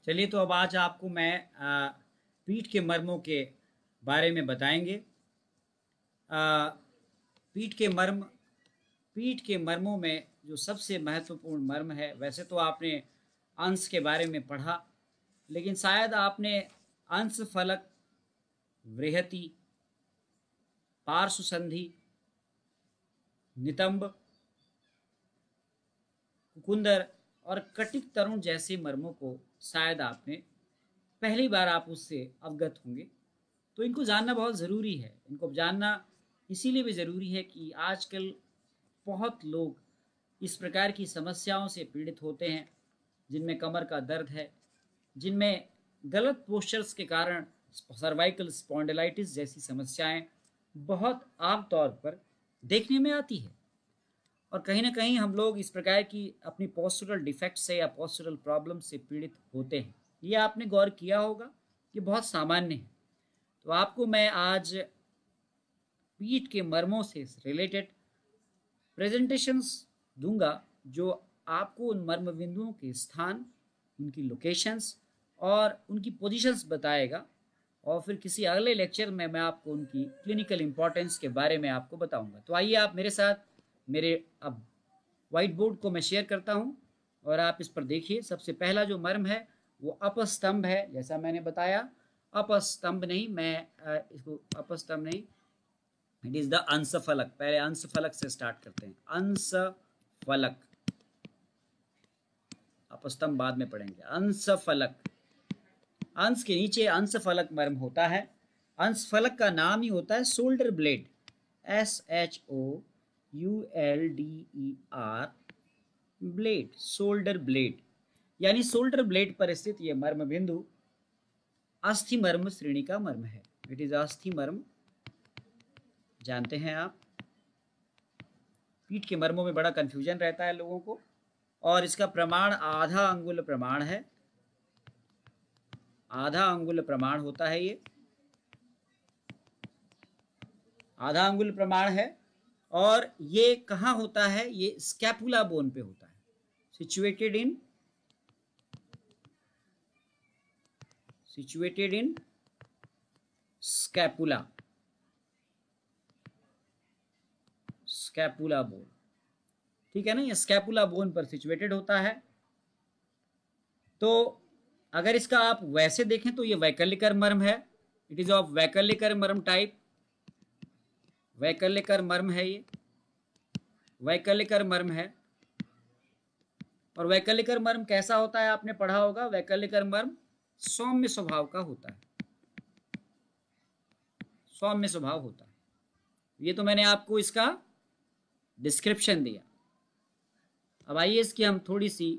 चलिए, तो अब आज आपको मैं पीठ के मर्मों के बारे में बताएंगे। आ, पीठ के मर्म पीठ के मर्मों में जो सबसे महत्वपूर्ण मर्म है, वैसे तो आपने अंश के बारे में पढ़ा, लेकिन शायद आपने अंश फलक, वृहति, पार्श्व संधि, नितंब, कुकुंदर और कटिक तरुण जैसे मर्मों को शायद आपने पहली बार आप उससे अवगत होंगे। तो इनको जानना बहुत ज़रूरी है। इनको जानना इसीलिए भी ज़रूरी है कि आजकल बहुत लोग इस प्रकार की समस्याओं से पीड़ित होते हैं, जिनमें कमर का दर्द है, जिनमें गलत पोस्चर्स के कारण सर्वाइकल स्पॉन्डिलाइटिस जैसी समस्याएं बहुत आम तौर पर देखने में आती है। और कहीं ना कहीं हम लोग इस प्रकार की अपनी पोस्चरल डिफेक्ट से या पोस्चरल प्रॉब्लम से पीड़ित होते हैं। ये आपने गौर किया होगा, ये बहुत सामान्य है। तो आपको मैं आज पीठ के मर्मों से रिलेटेड प्रेजेंटेशंस दूंगा, जो आपको उन मर्म बिंदुओं के स्थान, उनकी लोकेशंस और उनकी पोजीशंस बताएगा। और फिर किसी अगले लेक्चर में मैं आपको उनकी क्लिनिकल इंपॉर्टेंस के बारे में आपको बताऊंगा। तो आइए आप मेरे साथ, मेरे अब व्हाइट बोर्ड को मैं शेयर करता हूं और आप इस पर देखिए। सबसे पहला जो मर्म है वो अपस्तंभ है। जैसा मैंने बताया, अपस्तंभ नहीं, मैं इसको अपस्तंभ नहीं, इट इज द अंश फलक। पहले अंश फलक से स्टार्ट करते हैं। अंश फलक, अपस्तंभ बाद में पढ़ेंगे। अंश फलक, अंश के नीचे अंश फलक मर्म होता है। अंश फलक का नाम ही होता है shoulder blade, SHOULDER blade, shoulder blade. यानी शोल्डर ब्लेड पर स्थित यह मर्म बिंदु अस्थि मर्म श्रेणी का मर्म है। इट इज अस्थि मर्म, जानते हैं आप। पीठ के मर्मों में बड़ा कंफ्यूजन रहता है लोगों को, और इसका प्रमाण आधा अंगुल प्रमाण है। आधा अंगुल प्रमाण होता है, ये आधा अंगुल प्रमाण है। और ये कहाँ होता है? ये स्कैपुला बोन पे होता है, situated in scapula, scapula bone. ठीक है ना, ये स्कैपुला बोन पर सिचुएटेड होता है। तो अगर इसका आप वैसे देखें तो ये वैकल्यकर मर्म है। इट इज ऑफ वैकल्यकर मर्म टाइप, वैकल्यकर मर्म है ये, वैकल्यकर मर्म है। और वैकल्यकर मर्म कैसा होता है आपने पढ़ा होगा। वैकल्यकर मर्म सौम्य स्वभाव का होता है, सौम्य स्वभाव होता है। ये तो मैंने आपको इसका डिस्क्रिप्शन दिया। अब आइए इसकी हम थोड़ी सी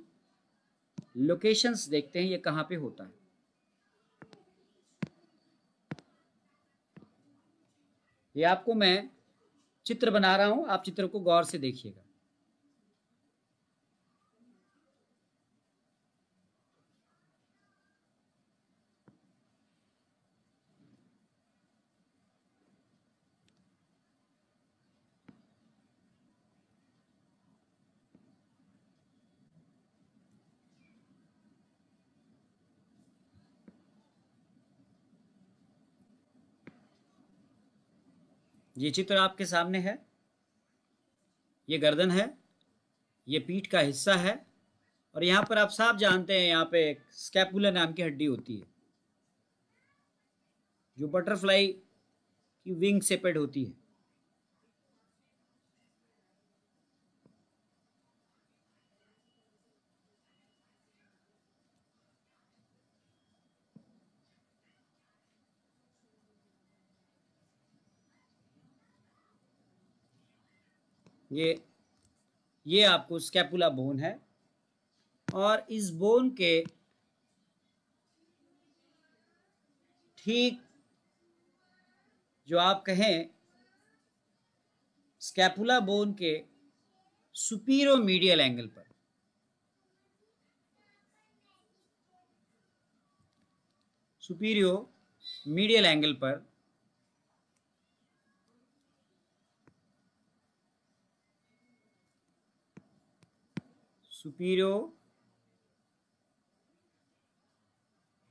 लोकेशंस देखते हैं, ये कहाँ पे होता है। ये आपको मैं चित्र बना रहा हूं, आप चित्र को गौर से देखिएगा। ये चित्र आपके सामने है। ये गर्दन है, ये पीठ का हिस्सा है। और यहाँ पर आप साफ जानते हैं, यहाँ पे स्कैपुला नाम की हड्डी होती है, जो बटरफ्लाई की विंग सेपेड होती है। ये आपको स्कैपुला बोन है। और इस बोन के ठीक, जो आप कहें, स्कैपुला बोन के सुपीरियर मीडियल एंगल पर, सुपीरियर मीडियल एंगल पर superior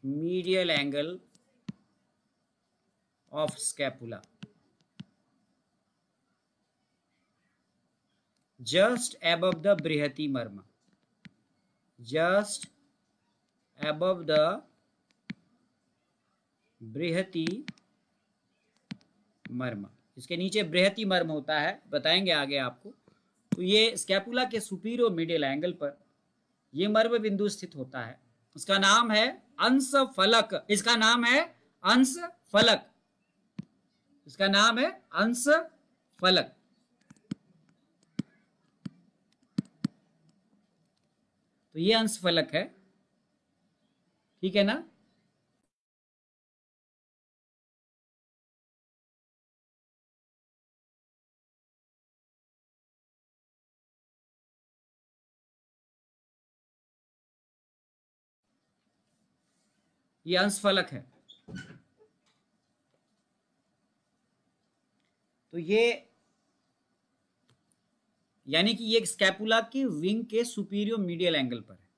medial angle of scapula just above the brihati marma, just above the बृहति मर्म। इसके नीचे बृहति मर्म होता है, बताएंगे आगे आपको। तो ये स्कैपुला के सुपीरियर मीडियल एंगल पर ये मर्म बिंदु स्थित होता है। उसका नाम है अंश फलक, इसका नाम है अंश फलक, इसका नाम है अंश फलक। तो ये अंश फलक है, ठीक है ना। ये अंश फलक है। तो ये यानी कि ये स्कैपुला की विंग के सुपीरियर मीडियल एंगल पर है।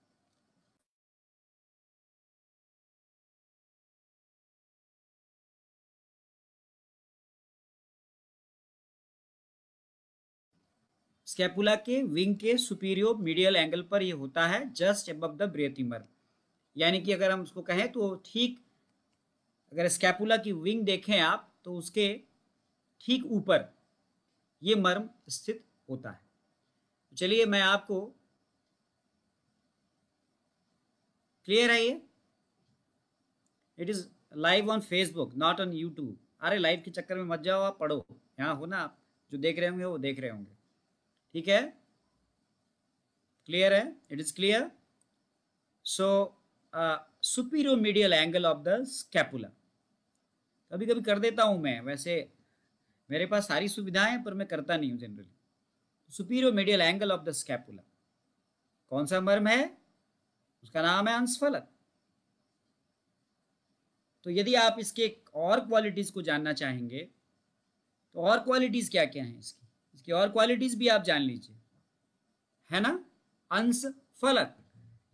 स्कैपुला के विंग के सुपीरियर मीडियल एंगल पर ये होता है, जस्ट अबव द ब्रैथी मर्म। यानी कि अगर हम उसको कहें तो ठीक, अगर स्कैपुला की विंग देखें आप तो उसके ठीक ऊपर ये मर्म स्थित होता है। चलिए मैं आपको, क्लियर है ये? It is live on Facebook, not on YouTube. अरे लाइव के चक्कर में मत जाओ, आप पढ़ो, यहाँ हो ना आप, जो देख रहे होंगे वो देख रहे होंगे, ठीक है। क्लियर है? It is clear. So superior medial angle of the scapula, कभी कभी कर देता हूं मैं, वैसे मेरे पास सारी सुविधाएं हैं पर मैं करता नहीं हूं generally. Superior medial angle of the scapula कौन सा मर्म है? उसका नाम है अंशफलक। तो यदि आप इसके और क्वालिटीज को जानना चाहेंगे तो और क्वालिटीज क्या क्या हैं इसकी, इसकी और क्वालिटीज भी आप जान लीजिए, है ना। अंशफलक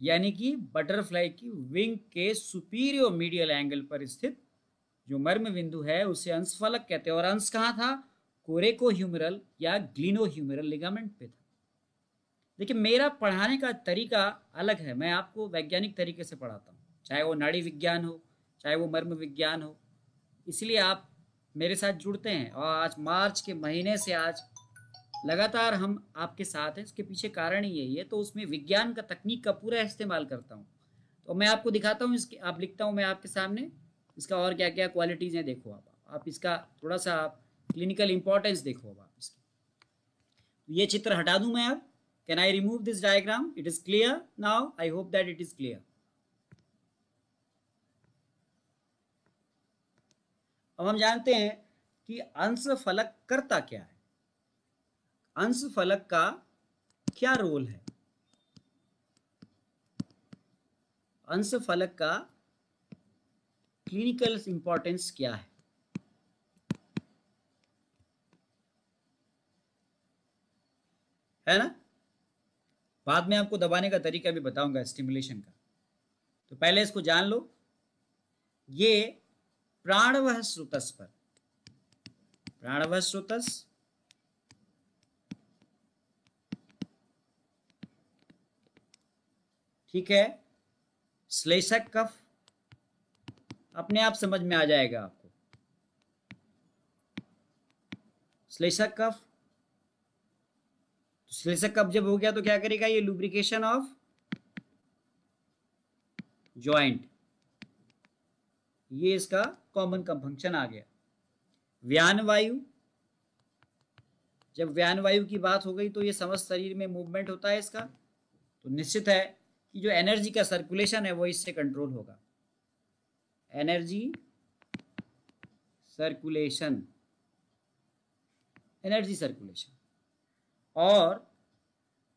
यानी कि बटरफ्लाई की विंग के सुपीरियर मीडियल एंगल पर स्थित जो मर्म बिंदु है उसे अंशफलक कहते हैं। और अंश कहाँ था? कोरेकोह्यूमेरल या ग्लिनोह्यूमेरल लिगामेंट पे था। लेकिन मेरा पढ़ाने का तरीका अलग है, मैं आपको वैज्ञानिक तरीके से पढ़ाता हूँ, चाहे वो नाड़ी विज्ञान हो, चाहे वो मर्म विज्ञान हो। इसलिए आप मेरे साथ जुड़ते हैं, और आज मार्च के महीने से आज लगातार हम आपके साथ हैं। इसके पीछे कारण ही यही है। तो उसमें विज्ञान का, तकनीक का पूरा इस्तेमाल करता हूँ। तो मैं आपको दिखाता हूँ, इसके आप लिखता हूँ मैं आपके सामने, इसका और क्या क्या क्वालिटीज़ हैं देखो आप इसका थोड़ा सा आप क्लिनिकल इंपॉर्टेंस देखो अब आप इसकी। ये चित्र हटा दूं मैं अब? Can I remove this diagram? It is clear now, I hope that it is clear. अब हम जानते हैं कि अंशफलक करता क्या है, अंशफलक का क्या रोल है, अंशफलक का क्लिनिकल इंपॉर्टेंस क्या है ना। बाद में आपको दबाने का तरीका भी बताऊंगा, स्टिमुलेशन का। तो पहले इसको जान लो। ये प्राणवह स्रोतस पर, प्राणवह स्रोतस ठीक है, श्लेषक कफ अपने आप समझ में आ जाएगा आपको। श्लेषक कफ, श्लेषक कफ जब हो गया तो क्या करेगा? ये लुब्रिकेशन ऑफ जॉइंट, ये इसका कॉमन का फंक्शन आ गया। व्यान वायु, जब व्यान वायु की बात हो गई तो ये समस्त शरीर में मूवमेंट होता है इसका, तो निश्चित है कि जो एनर्जी का सर्कुलेशन है वो इससे कंट्रोल होगा। Energy circulation, energy circulation. और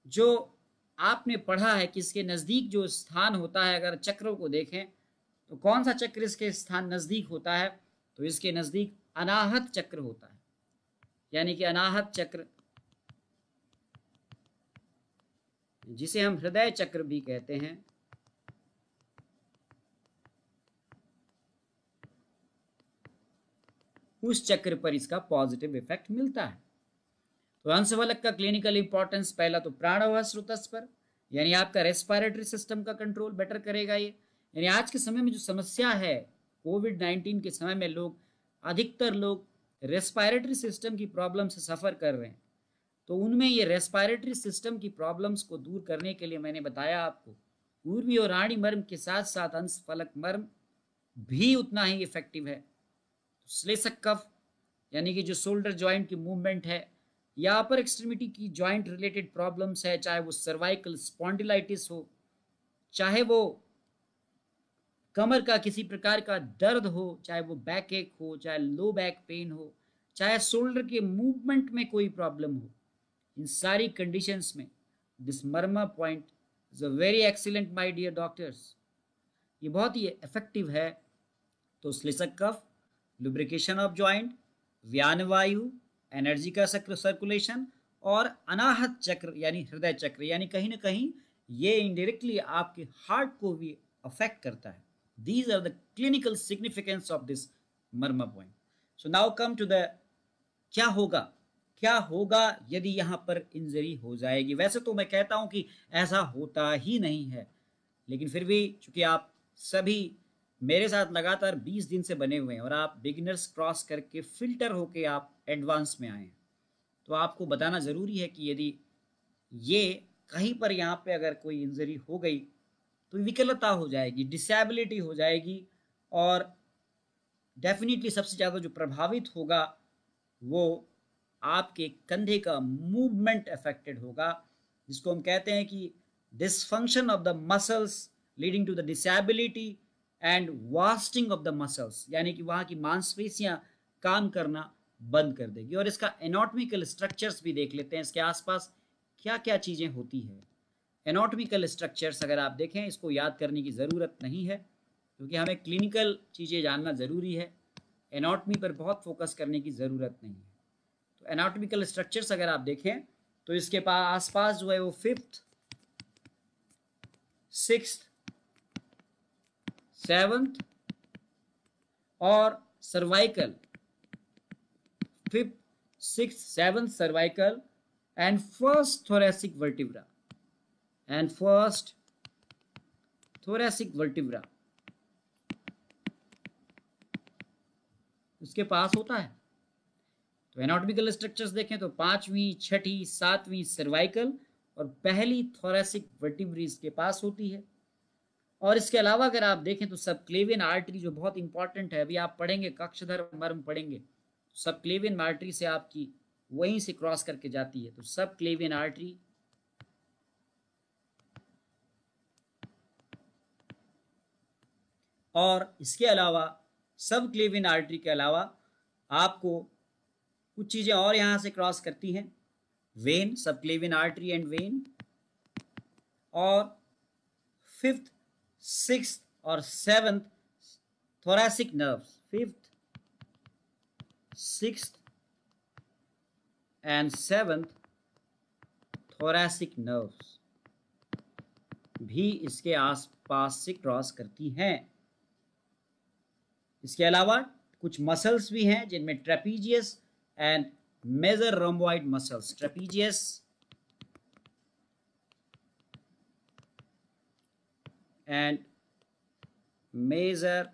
जो आपने पढ़ा है कि इसके नज़दीक जो स्थान होता है, अगर चक्रों को देखें तो कौन सा चक्र इसके स्थान नज़दीक होता है? तो इसके नज़दीक अनाहत चक्र होता है, यानी कि अनाहत चक्र जिसे हम हृदय चक्र भी कहते हैं, उस चक्र पर इसका पॉजिटिव इफेक्ट मिलता है। तो अंशफलक का क्लिनिकल इंपॉर्टेंस, पहला तो प्राणवायु स्रोतस पर, यानी आपका रेस्पिरेटरी सिस्टम का कंट्रोल बेटर करेगा ये। यानी आज के समय में जो समस्या है, कोविड-19 के समय में अधिकतर लोग रेस्पिरेटरी सिस्टम की प्रॉब्लम से सफ़र कर रहे हैं। तो उनमें ये रेस्पिरेटरी सिस्टम की प्रॉब्लम्स को दूर करने के लिए मैंने बताया आपको, ऊर्वी और रानी मर्म के साथ साथ अंशफलक मर्म भी उतना ही इफेक्टिव है। श्लेषक कफ यानी कि जो शोल्डर जॉइंट की मूवमेंट है या अपर एक्सट्रीमिटी की जॉइंट रिलेटेड प्रॉब्लम्स है, चाहे वो सर्वाइकल स्पॉन्डिलाइटिस हो, चाहे वो कमर का किसी प्रकार का दर्द हो, चाहे वो बैक एक हो, चाहे लो बैक पेन हो, चाहे शोल्डर के मूवमेंट में कोई प्रॉब्लम हो, इन सारी कंडीशंस में this marma point is a very excellent my dear doctors. ये बहुत ही इफेक्टिव है। तो श्लेषक कफ, लुब्रिकेशन ऑफ जॉइंट, व्यान वायु, एनर्जी का सर्कुलेशन और अनाहत चक्र यानी हृदय चक्र, यानी कहीं ना कहीं ये इनडायरेक्टली आपके हार्ट को भी अफेक्ट करता है। These are the clinical significance of this Marma point. So now come to the क्या होगा यदि यहाँ पर इंजरी हो जाएगी। वैसे तो मैं कहता हूँ कि ऐसा होता ही नहीं है, लेकिन फिर भी चूंकि आप सभी मेरे साथ लगातार 20 दिन से बने हुए हैं और आप बिगिनर्स क्रॉस करके फिल्टर होके आप एडवांस में आए हैं, तो आपको बताना ज़रूरी है कि यदि ये कहीं पर यहाँ पे अगर कोई इंजरी हो गई तो विकलता हो जाएगी, डिसेबिलिटी हो जाएगी, और डेफिनेटली सबसे ज़्यादा जो प्रभावित होगा वो आपके कंधे का मूवमेंट अफेक्टेड होगा, जिसको हम कहते हैं कि dysfunction of the muscles leading to the disability and wasting of the muscles, यानी कि वहाँ की मांसपेशियां काम करना बंद कर देगी। और इसका एनाटॉमिकल स्ट्रक्चर्स भी देख लेते हैं, इसके आसपास क्या क्या चीज़ें होती है। एनाटॉमिकल स्ट्रक्चर्स अगर आप देखें, इसको याद करने की ज़रूरत नहीं है क्योंकि हमें क्लिनिकल चीज़ें जानना ज़रूरी है, एनाटॉमी पर बहुत फोकस करने की ज़रूरत नहीं है। तो एनाटॉमिकल स्ट्रक्चर्स अगर आप देखें तो इसके पास आसपास जो है वो 5th, 6th, 7th और cervical, 5th, 6th, 7th cervical and first thoracic vertebra उसके पास होता है। तो एनाटॉमिकल स्ट्रक्चर्स देखें तो 5वीं, 6ठी, 7वीं सर्वाइकल और पहली थोरेसिक वर्टिब्री इसके पास होती है। और इसके अलावा अगर आप देखें तो सबक्लेवियन आर्टरी जो बहुत इंपॉर्टेंट है, अभी आप पढ़ेंगे कक्षधर मर्म पढ़ेंगे, सबक्लेवियन आर्टरी से आपकी वहीं से क्रॉस करके जाती है। तो सबक्लेवियन आर्टरी और इसके अलावा सबक्लेवियन आर्टरी के अलावा आपको कुछ चीज़ें और यहाँ से क्रॉस करती हैं, when, subclavian artery and when, और 5th, 6th और 7th thoracic nerves, 5th, 6th and 7th thoracic nerves भी इसके आसपास से क्रॉस करती हैं। इसके अलावा कुछ मसल्स भी हैं जिनमें trapezius and major rhomboid muscles, trapezius and major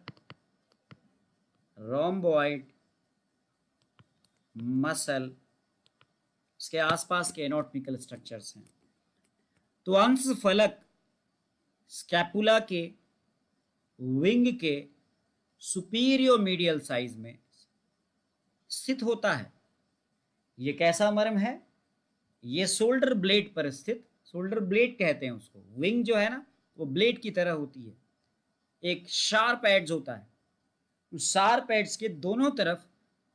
rhomboid muscle इसके आसपास के एनाटॉमिकल स्ट्रक्चर्स हैं। तो अंशफलक स्कैपुला के विंग के सुपीरियर मीडियल साइज में स्थित होता है। ये कैसा मर्म है? ये शोल्डर ब्लेड पर स्थित, शोल्डर ब्लेड कहते हैं उसको, विंग जो है ना वो ब्लेड की तरह होती है, एक शार्प एड्ज होता है, उस शार्प एड्ज के दोनों तरफ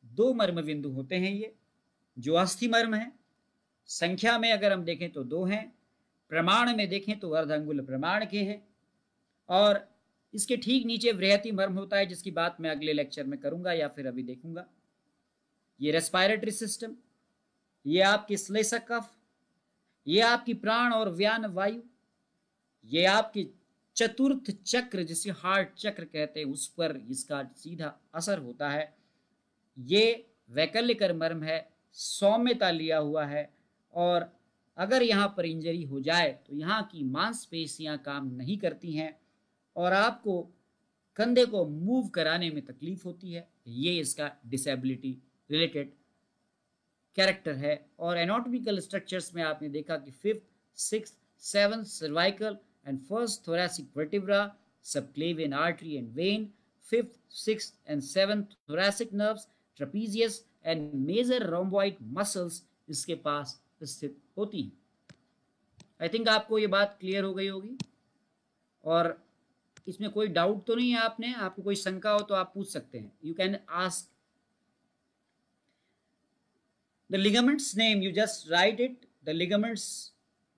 2 मर्म बिंदु होते हैं। ये जो अस्थि मर्म है, संख्या में अगर हम देखें तो 2 हैं, प्रमाण में देखें तो अर्धअंगुल प्रमाण के हैं, और इसके ठीक नीचे वृहति मर्म होता है जिसकी बात मैं अगले लेक्चर में करूंगा या फिर अभी देखूंगा। ये रेस्पिरेटरी सिस्टम, ये आपकी श्लेषक कफ, ये आपकी प्राण और व्यान वायु, ये आपकी चतुर्थ चक्र जिसे हार्ट चक्र कहते हैं, उस पर इसका सीधा असर होता है। ये वैकल्यकर मर्म है, सौम्यता लिया हुआ है, और अगर यहाँ पर इंजरी हो जाए तो यहाँ की मांसपेशियां काम नहीं करती हैं और आपको कंधे को मूव कराने में तकलीफ होती है। ये इसका डिसेबिलिटी रिलेटेड कैरेक्टर है। और एनाटॉमिकल स्ट्रक्चर्स में आपने देखा कि 5th, 6th, 7th cervical and 1st thoracic vertebra, subclavian artery and vein, 5th, 6th and 7th thoracic nerves, trapezius and major rhomboid muscles इसके पास स्थित होती हैं। आई थिंक आपको ये बात क्लियर हो गई होगी और इसमें कोई डाउट तो नहीं है आपको कोई शंका हो तो आप पूछ सकते हैं। You can ask. The ligament's name, you just write it, the ligament's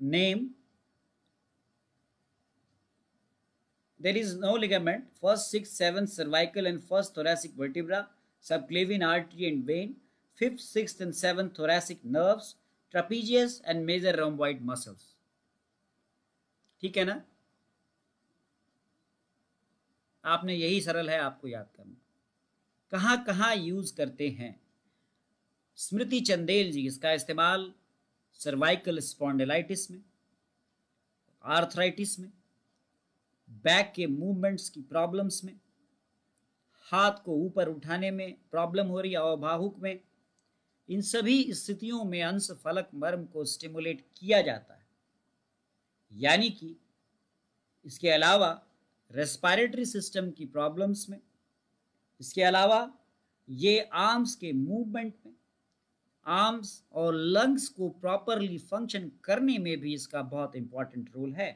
name. There is no ligament. 1st, 6th, 7th cervical and 1st thoracic vertebra, subclavian artery and vein, 5th, 6th and 7th thoracic nerves, trapezius and major rhomboid muscles. ठीक है ना? आपने यही सरल है आपको याद करना। कहाँ कहाँ यूज करते हैं? स्मृति चंदेल जी इसका इस्तेमाल सर्वाइकल स्पॉन्डिलाइटिस में, आर्थराइटिस में, बैक के मूवमेंट्स की प्रॉब्लम्स में, हाथ को ऊपर उठाने में प्रॉब्लम हो रही है अवभाहुक में, इन सभी स्थितियों में अंशफलक मर्म को स्टिमुलेट किया जाता है। यानी कि इसके अलावा रेस्पिरेटरी सिस्टम की प्रॉब्लम्स में, इसके अलावा ये आर्म्स के मूवमेंट में, आर्म्स और लंग्स को प्रॉपरली फंक्शन करने में भी इसका बहुत इंपॉर्टेंट रोल है।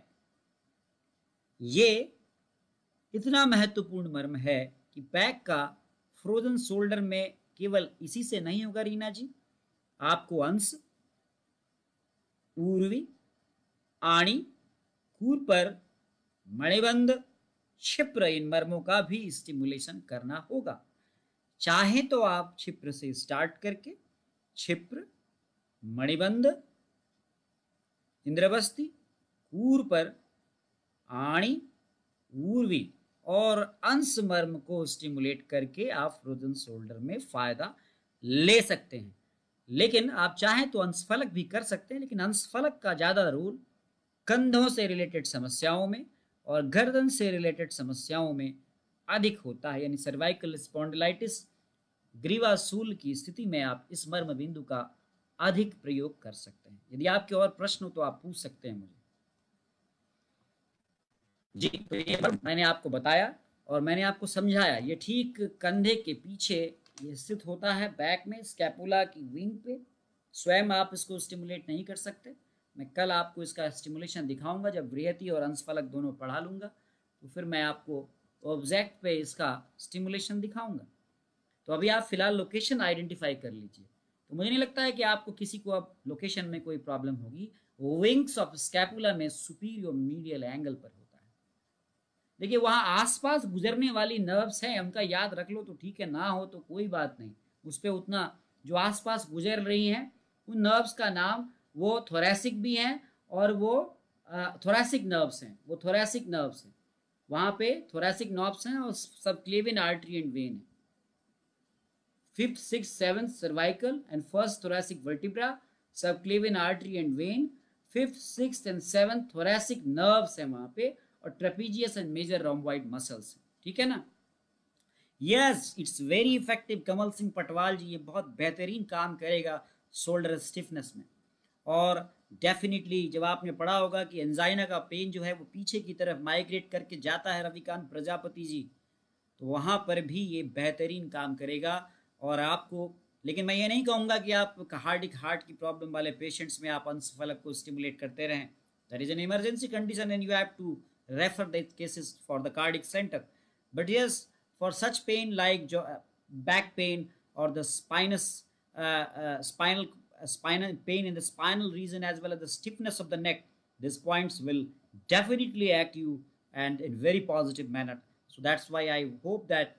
ये इतना महत्वपूर्ण मर्म है कि बैक का फ्रोजन शोल्डर में केवल इसी से नहीं होगा रीना जी, आपको अंश, ऊर्वी, आणी, कूर्पर, मणिबंध, क्षिप्र, इन मर्मों का भी स्टिमुलेशन करना होगा। चाहे तो आप क्षिप्र से स्टार्ट करके क्षिप्र, मणिबंध, इंद्रवस्ती, कूर्पर, आणी, ऊर्वी और अंश मर्म को स्टिमुलेट करके आप फ्रोजन शोल्डर में फायदा ले सकते हैं। लेकिन आप चाहें तो अंशफलक भी कर सकते हैं, लेकिन अंशफलक का ज्यादा रोल कंधों से रिलेटेड समस्याओं में और गर्दन से रिलेटेड समस्याओं में अधिक होता है। यानी सर्वाइकल स्पॉन्डिलाइटिस, ग्रीवासूल की स्थिति में आप इस मर्म बिंदु का अधिक प्रयोग कर सकते हैं। यदि आपके और प्रश्न हो तो आप पूछ सकते हैं मुझे। जी, तो ये मैंने आपको बताया और मैंने आपको समझाया। ये ठीक कंधे के पीछे ये स्थित होता है, बैक में, स्कैपुला की विंग पे। स्वयं आप इसको स्टिमुलेट नहीं कर सकते। मैं कल आपको इसका स्टिमुलेशन दिखाऊंगा जब वृहति और अंशफलक दोनों पढ़ा लूंगा, तो फिर मैं आपको ऑब्जेक्ट पे इसका स्टिमुलेशन दिखाऊंगा। तो अभी आप फिलहाल लोकेशन आइडेंटिफाई कर लीजिए। तो मुझे नहीं लगता है कि आपको किसी को अब लोकेशन में कोई प्रॉब्लम होगी। विंग्स ऑफ स्कैपुला में सुपीरियर मीडियल एंगल पर होता है। देखिए वहां आसपास गुजरने वाली नर्व्स हैं, उनका याद रख लो तो ठीक है, ना हो तो कोई बात नहीं। उस पर उतना जो आसपास गुजर रही हैं उन नर्व्स का नाम, वो थोरैसिक भी हैं और वो थोरैसिक नर्व्स हैं, वो थोरैसिक नर्व्स हैं। वहां पे थोरैसिक नर्व्स हैं और सबक्लेवियन आर्टरी एंड वेन है। 5th, 6th, 7th cervical and 1st thoracic vertebra, subclavian artery and vein, 5th, 6th and 7th thoracic nerves है वहां पे, और trapezius and major rhomboid muscles है। ठीक है ना? Yes, it's very effective. Kamal Singh Patwal ji, ये बहुत बेहतरीन काम करेगा शोल्डर स्टिफनेस में। और डेफिनेटली जब आपने पढ़ा होगा कि एंजाइना का पेन जो है वो पीछे की तरफ माइग्रेट करके जाता है रविकांत प्रजापति जी, तो वहां पर भी ये बेहतरीन काम करेगा। और आपको, लेकिन मैं ये नहीं कहूँगा कि आप हार्ट की प्रॉब्लम वाले पेशेंट्स में आप अंशफलक को स्टिमुलेट करते रहें। That is an emergency condition and you have to refer that cases for the cardiac centre. But yes, for such pain like जो बैक पेन और the spinal pain in the spinal region as well as the stiffness of the neck, these points will definitely act you and in very positive manner. So that's why I hope that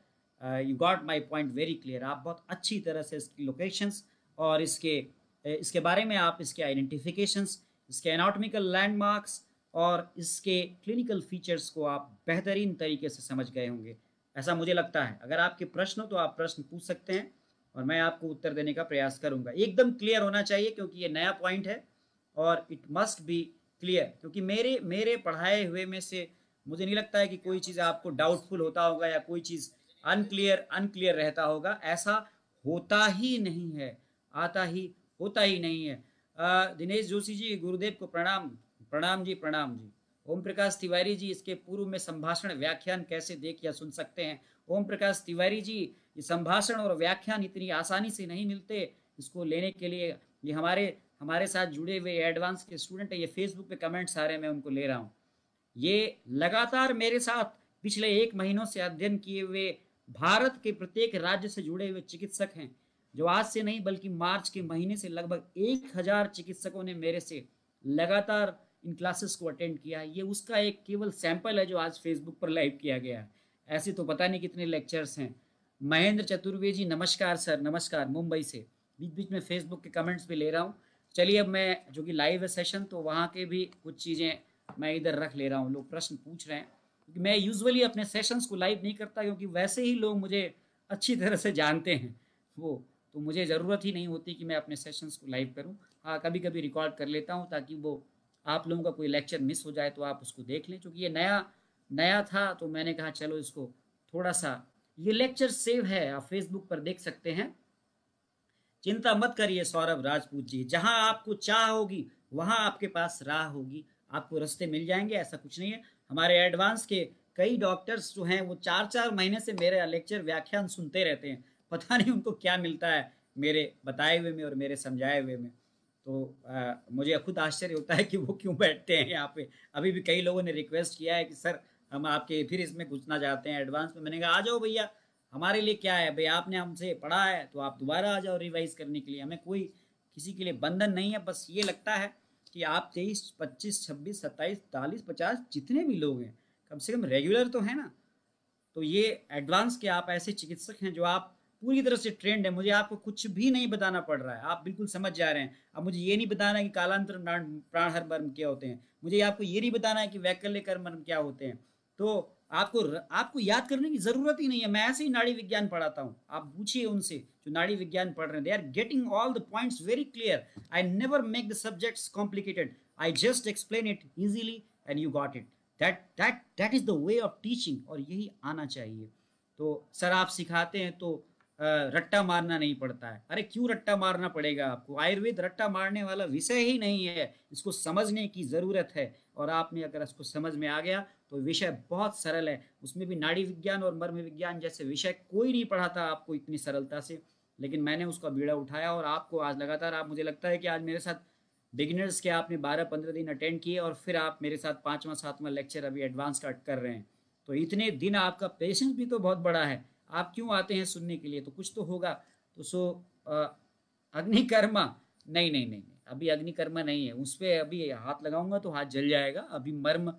you got my point very clear. आप बहुत अच्छी तरह से इसकी locations और इसके बारे में आप इसके आइडेंटिफिकेशंस, इसके एनाटॉमिकल लैंडमार्क्स और इसके क्लिनिकल फीचर्स को आप बेहतरीन तरीके से समझ गए होंगे, ऐसा मुझे लगता है। अगर आपके प्रश्न हो तो आप प्रश्न पूछ सकते हैं और मैं आपको उत्तर देने का प्रयास करूंगा। एकदम क्लियर होना चाहिए क्योंकि ये नया पॉइंट है और इट मस्ट बी क्लियर, क्योंकि मेरे मेरे पढ़ाए हुए में से मुझे नहीं लगता है कि कोई चीज़ आपको डाउटफुल होता होगा या कोई चीज़ अनक्लियर अनक्लियर रहता होगा। ऐसा होता ही नहीं है, आता ही होता ही नहीं है। दिनेश जोशी जी, गुरुदेव को प्रणाम। प्रणाम जी, प्रणाम जी। ओम प्रकाश तिवारी जी, इसके पूर्व में संभाषण व्याख्यान कैसे देख या सुन सकते हैं? ओम प्रकाश तिवारी जी, ये संभाषण और व्याख्यान इतनी आसानी से नहीं मिलते। इसको लेने के लिए ये हमारे हमारे साथ जुड़े हुए एडवांस के स्टूडेंट है, ये फेसबुक पे कमेंट्स आ रहे हैं, मैं उनको ले रहा हूँ। ये लगातार मेरे साथ पिछले 1 महीनों से अध्ययन किए हुए भारत के प्रत्येक राज्य से जुड़े हुए चिकित्सक हैं, जो आज से नहीं बल्कि मार्च के महीने से लगभग 1000 चिकित्सकों ने मेरे से लगातार इन क्लासेस को अटेंड किया है। ये उसका एक केवल सैंपल है जो आज फेसबुक पर लाइव किया गया है। ऐसे तो पता नहीं कितने लेक्चर्स हैं। महेंद्र चतुर्वेदी जी, नमस्कार सर, नमस्कार, मुंबई से। बीच बीच में फेसबुक के कमेंट्स भी ले रहा हूँ। चलिए, अब मैं जो कि लाइव है सेशन, तो वहाँ के भी कुछ चीज़ें मैं इधर रख ले रहा हूँ। लोग प्रश्न पूछ रहे हैं, क्योंकि मैं यूजुअली अपने सेशंस को लाइव नहीं करता, क्योंकि वैसे ही लोग मुझे अच्छी तरह से जानते हैं वो, तो मुझे ज़रूरत ही नहीं होती कि मैं अपने सेशंस को लाइव करूँ। हाँ, कभी कभी रिकॉर्ड कर लेता हूँ ताकि वो आप लोगों का कोई लेक्चर मिस हो जाए तो आप उसको देख लें। क्योंकि ये नया नया था तो मैंने कहा चलो इसको थोड़ा सा, ये लेक्चर सेव है, आप फेसबुक पर देख सकते हैं। चिंता मत करिए सौरभ राजपूत जी, जहां आपको चाह होगी वहां आपके पास राह होगी, आपको रास्ते मिल जाएंगे, ऐसा कुछ नहीं है। हमारे एडवांस के कई डॉक्टर्स जो हैं वो 4-4 महीने से मेरे लेक्चर व्याख्यान सुनते रहते हैं। पता नहीं उनको क्या मिलता है मेरे बताए हुए में और मेरे समझाए हुए में। तो मुझे खुद आश्चर्य होता है कि वो क्यों बैठते हैं यहाँ पे। अभी भी कई लोगों ने रिक्वेस्ट किया है कि सर हम आपके फिर इसमें घुसना चाहते हैं एडवांस में। मैंने कहा आ जाओ भैया, हमारे लिए क्या है भाई, आपने हमसे पढ़ा है तो आप दोबारा आ जाओ रिवाइज करने के लिए। हमें कोई किसी के लिए बंधन नहीं है। बस ये लगता है कि आप 23, 25, 26, 27, 40, 50 जितने भी लोग हैं कम से कम रेगुलर तो है ना। तो ये एडवांस के आप ऐसे चिकित्सक हैं जो आप पूरी तरह से ट्रेंड है। मुझे आपको कुछ भी नहीं बताना पड़ रहा है, आप बिल्कुल समझ जा रहे हैं। अब मुझे ये नहीं बताना है कि कालांतर प्राणहर मर्म क्या होते हैं, मुझे आपको ये नहीं बताना है कि वैकल्य कर्म मर्म क्या होते हैं। तो आपको याद करने की जरूरत ही नहीं है। मैं ऐसे ही नाड़ी विज्ञान पढ़ाता हूँ, आप पूछिए उनसे जो नाड़ी विज्ञान पढ़ रहे हैं। They are getting all the points very clear. I never make the subjects complicated, I just explain it easily and you got it. That is the way of teaching, और यही आना चाहिए। तो सर आप सिखाते हैं तो रट्टा मारना नहीं पड़ता है। अरे क्यों रट्टा मारना पड़ेगा आपको? आयुर्वेद रट्टा मारने वाला विषय ही नहीं है, इसको समझने की ज़रूरत है। और आपने अगर इसको समझ में आ गया तो विषय बहुत सरल है। उसमें भी नाड़ी विज्ञान और मर्म विज्ञान जैसे विषय कोई नहीं पढ़ाता आपको इतनी सरलता से, लेकिन मैंने उसका बीड़ा उठाया और आपको आज लगातार, आप मुझे लगता है कि आज मेरे साथ बिगिनर्स के आपने 12-15 दिन अटेंड किए और फिर आप मेरे साथ 5वां-7वां लेक्चर अभी एडवांस का कर रहे हैं। तो इतने दिन आपका पेशेंस भी तो बहुत बड़ा है। आप क्यों आते हैं सुनने के लिए? तो कुछ तो होगा। तो अग्निकर्मा नहीं नहीं नहीं, अभी अग्निकर्मा नहीं है, उस पर अभी हाथ लगाऊंगा तो हाथ जल जाएगा। अभी मर्म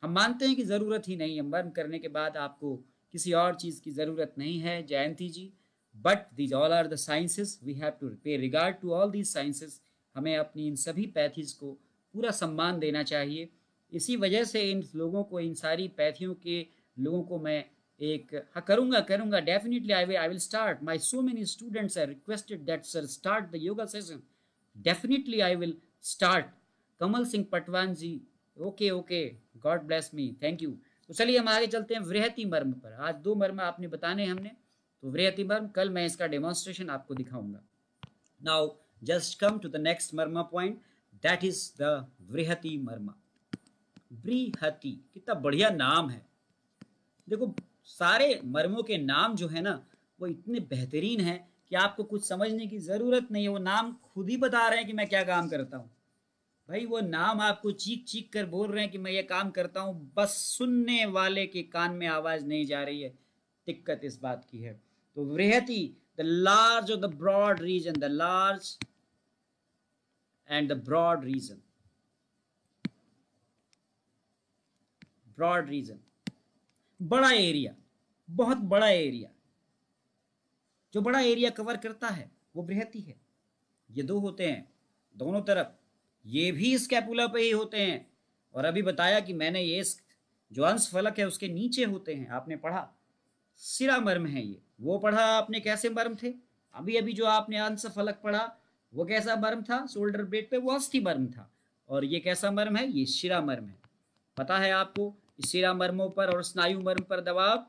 हम मानते हैं कि ज़रूरत ही नहीं है। मर्म करने के बाद आपको किसी और चीज़ की ज़रूरत नहीं है Jayanti ji. But these all are the sciences, we have to pay regard to all these sciences. हमें अपनी इन सभी पैथीज को पूरा सम्मान देना चाहिए। इसी वजह से इन लोगों को, इन सारी पैथियों के लोगों को मैं एक हाँ करूँगा definitely. I will start my so many students are requested that sir start the yoga session. Definitely I will start. Kamal Singh Patwan ji, okay okay, God bless me, thank you. तो चलिए हम आगे चलते हैं वृहति मर्म पर। आज 2 मर्म आपने बताने हमने, तो वृहति मर्म कल मैं इसका डेमोन्स्ट्रेशन आपको दिखाऊंगा। Now just come to the next marma point, that is the Vrihati marma. Brihati कितना बढ़िया नाम है। देखो सारे मर्मों के नाम जो है ना वो इतने बेहतरीन हैं कि आपको कुछ समझने की ज़रूरत नहीं है। वो नाम खुद ही बता रहे हैं कि मैं क्या काम करता हूँ। भाई वो नाम आपको चीख चीख कर बोल रहे हैं कि मैं ये काम करता हूँ, बस सुनने वाले के कान में आवाज़ नहीं जा रही है। दिक्कत इस बात की है। तो वृहति, द लार्ज और the broad region, the large and the broad region. Broad region, बड़ा एरिया, बहुत बड़ा एरिया। जो बड़ा एरिया कवर करता है वो बृहति है। ये 2 होते हैं दोनों तरफ, ये भी स्कैपुला पे ही होते हैं। और अभी बताया कि मैंने ये जो अंश फलक है उसके नीचे होते हैं, आपने पढ़ा। सिरा मर्म है ये, वो पढ़ा आपने कैसे मर्म थे। अभी अभी जो आपने अंश फलक पढ़ा वो कैसा मर्म था शोल्डर ब्लेड पे, वो अस्थि मर्म था। और ये कैसा मर्म है, ये शिरा मर्म है। पता है आपको शिरा मर्मों पर और स्नायु मर्म पर दबाव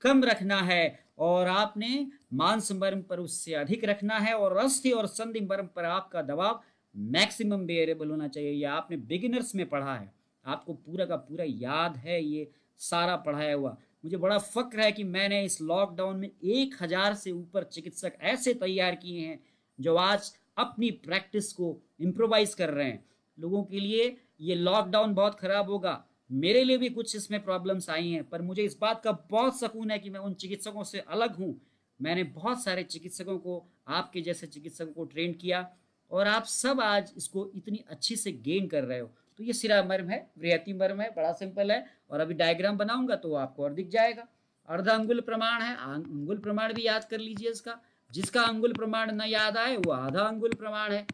कम रखना है, और आपने मांस मर्म पर उससे अधिक रखना है, और अस्थि और संधि मर्म पर आपका दबाव मैक्सिमम बेयरेबल होना चाहिए। ये आपने बिगिनर्स में पढ़ा है, आपको पूरा का पूरा याद है ये सारा पढ़ाया हुआ। मुझे बड़ा फक्र है कि मैंने इस लॉकडाउन में 1000 से ऊपर चिकित्सक ऐसे तैयार किए हैं जो आज अपनी प्रैक्टिस को इम्प्रोवाइज कर रहे हैं। लोगों के लिए ये लॉकडाउन बहुत खराब होगा, मेरे लिए भी कुछ इसमें प्रॉब्लम्स आई हैं, पर मुझे इस बात का बहुत सुकून है कि मैं उन चिकित्सकों से अलग हूँ। मैंने बहुत सारे चिकित्सकों को, आपके जैसे चिकित्सकों को ट्रेन किया, और आप सब आज इसको इतनी अच्छी से गेन कर रहे हो। तो ये सिरा मर्म है, वृहति मर्म है, बड़ा सिंपल है, और अभी डायग्राम बनाऊंगा तो आपको और दिख जाएगा। अर्ध अंगुल प्रमाण है, अंगुल प्रमाण भी याद कर लीजिए इसका। जिसका अंगुल प्रमाण न याद आए वो आधा अंगुल प्रमाण है,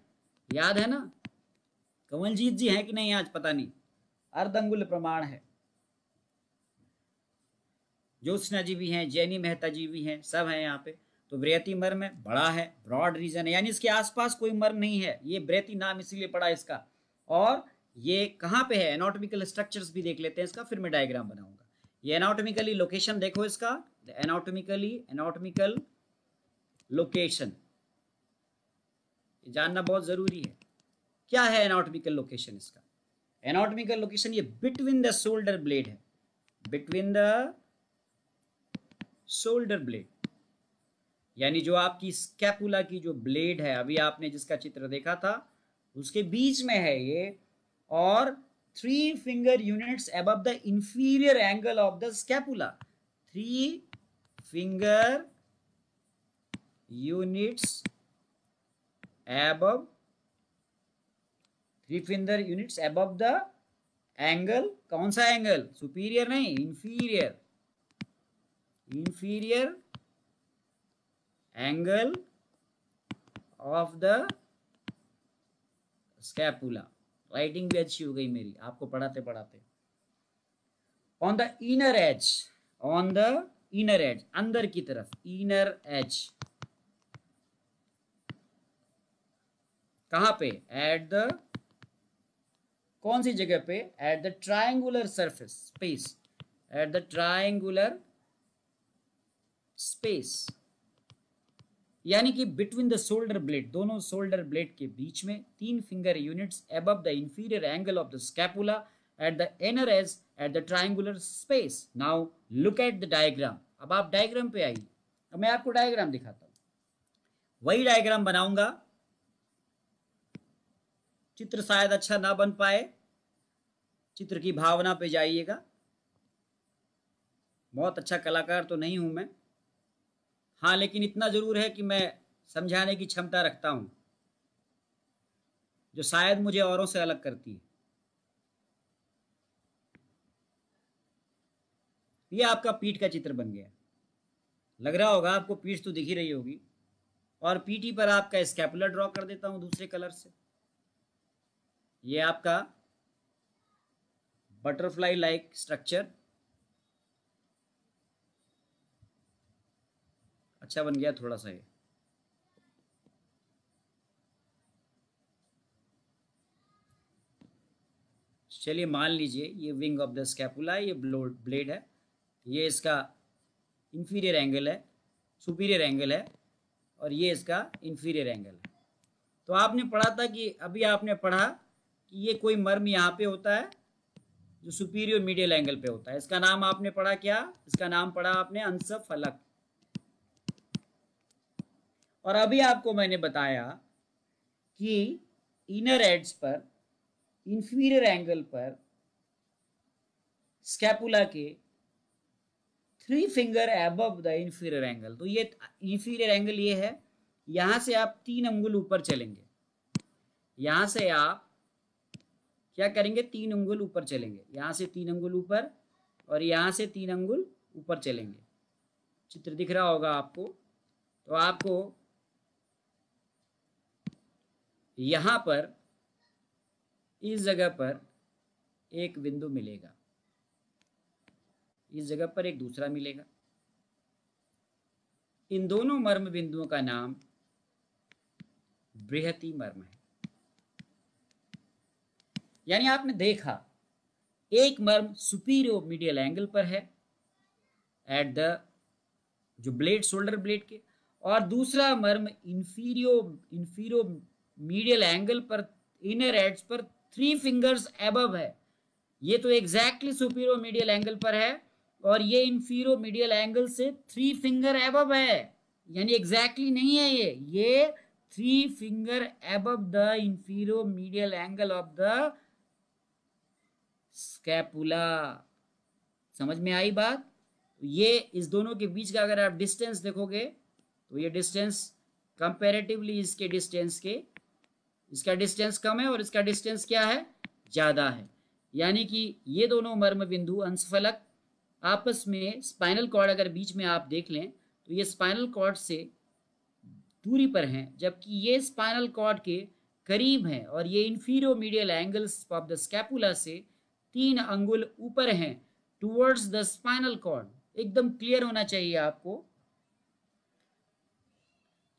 याद है ना। कंवलजीत जी हैं कि नहीं आज पता नहीं। अर्ध अंगुल प्रमाण है, ज्योत्सना जी भी हैं, जैनी मेहता जी भी हैं, सब हैं यहाँ पे। तो वृहति मर्म है, बड़ा है, ब्रॉड रीजन है, यानी इसके आसपास कोई मर्म नहीं है, ये वृहति नाम इसीलिए पड़ा इसका। और ये कहाँ पे है, एनाटॉमिकल स्ट्रक्चर्स भी देख लेते हैं इसका, फिर मैं डायग्राम बनाऊंगा। ये एनाटॉमिकली लोकेशन देखो इसका, एनाटॉमिकल लोकेशन जानना बहुत जरूरी है। क्या है एनाटॉमिकल लोकेशन इसका? एनाटॉमिकल लोकेशन ये बिटवीन द शोल्डर ब्लेड है, बिटवीन द शोल्डर ब्लेड, यानी जो आपकी स्कैपुला की जो ब्लेड है, अभी आपने जिसका चित्र देखा था उसके बीच में है ये, और 3 finger units above the inferior angle of the scapula. 3 finger units above 3 finger units above the angle, कौन सा एंगल, सुपीरियर नहीं, inferior, inferior angle of the scapula. Writing भी अच्छी हो गई मेरी आपको पढ़ाते पढ़ाते। On the inner as, on the inner as, अंदर की तरफ, इनर एज कहां पे, एट द, कौन सी जगह पे, at the triangular surface space, at the triangular space, यानी कि बिटवीन द शोल्डर ब्लेड, दोनों शोल्डर ब्लेड के बीच में 3 finger units above the inferior angle of the scapula at the inner as at the triangular space. Now look at the diagram. अब आप diagram पे आइए, अब मैं आपको डायग्राम दिखाता हूं, वही डायग्राम बनाऊंगा। चित्र शायद अच्छा ना बन पाए, चित्र की भावना पे जाइएगा। बहुत अच्छा कलाकार तो नहीं हूं मैं, हाँ, लेकिन इतना जरूर है कि मैं समझाने की क्षमता रखता हूं, जो शायद मुझे औरों से अलग करती है। ये आपका पीठ का चित्र बन गया, लग रहा होगा आपको, पीठ तो दिख ही रही होगी। और पीठी पर आपका स्कैपुलर ड्रॉ कर देता हूं दूसरे कलर से। ये आपका बटरफ्लाई लाइक स्ट्रक्चर अच्छा बन गया थोड़ा सा। ये चलिए मान लीजिए ये विंग ऑफ द स्कैपुला, ये ब्लेड है, ये इसका इंफीरियर एंगल है, सुपीरियर एंगल है, और ये इसका इंफीरियर एंगल है। तो आपने पढ़ा था कि, अभी आपने पढ़ा कि ये कोई मर्म यहाँ पे होता है जो सुपीरियर मीडियल एंगल पे होता है। इसका नाम आपने पढ़ा क्या, इसका नाम पढ़ा आपने अंश फलक। और अभी आपको मैंने बताया कि इनर एड्स पर, इंफीरियर एंगल पर स्कैपुला के 3 finger above the inferior angle. तो ये इंफीरियर एंगल ये है, यहां से आप 3 अंगुल ऊपर चलेंगे, यहां से आप क्या करेंगे, 3 अंगुल ऊपर चलेंगे, यहां से 3 अंगुल ऊपर, और यहां से 3 अंगुल ऊपर चलेंगे। चित्र दिख रहा होगा आपको। तो आपको यहां पर इस जगह पर एक बिंदु मिलेगा, इस जगह पर एक दूसरा मिलेगा। इन दोनों मर्म बिंदुओं का नाम बृहति मर्म है। यानी आपने देखा एक मर्म सुपीरियर मीडियल एंगल पर है एट द जो ब्लेड शोल्डर ब्लेड के, और दूसरा मर्म इंफीरियो मीडियल एंगल पर इनर एड्स पर 3 फिंगर्स अबव है। ये तो एग्जैक्टली सुपीरियर मीडियल एंगल पर है और ये इंफीरियर मीडियल एंगल से 3 फिंगर अबव है, यानी एग्जैक्टली नहीं है ये 3 finger above the inferior medial angle of the scapula. समझ में आई बात? ये इस दोनों के बीच का अगर आप डिस्टेंस देखोगे तो ये डिस्टेंस कंपैरेटिवली इसके डिस्टेंस के, इसका डिस्टेंस कम है और इसका डिस्टेंस क्या है, ज़्यादा है। यानी कि ये दोनों मर्म बिंदु अंशफलक आपस में स्पाइनल कॉर्ड अगर बीच में आप देख लें तो ये स्पाइनल कॉर्ड से दूरी पर हैं, जबकि ये स्पाइनल कॉर्ड के करीब हैं और ये inferior medial angles of the scapula से 3 अंगुल ऊपर हैं टुवर्ड्स द स्पाइनल कॉर्ड। एकदम क्लियर होना चाहिए आपको।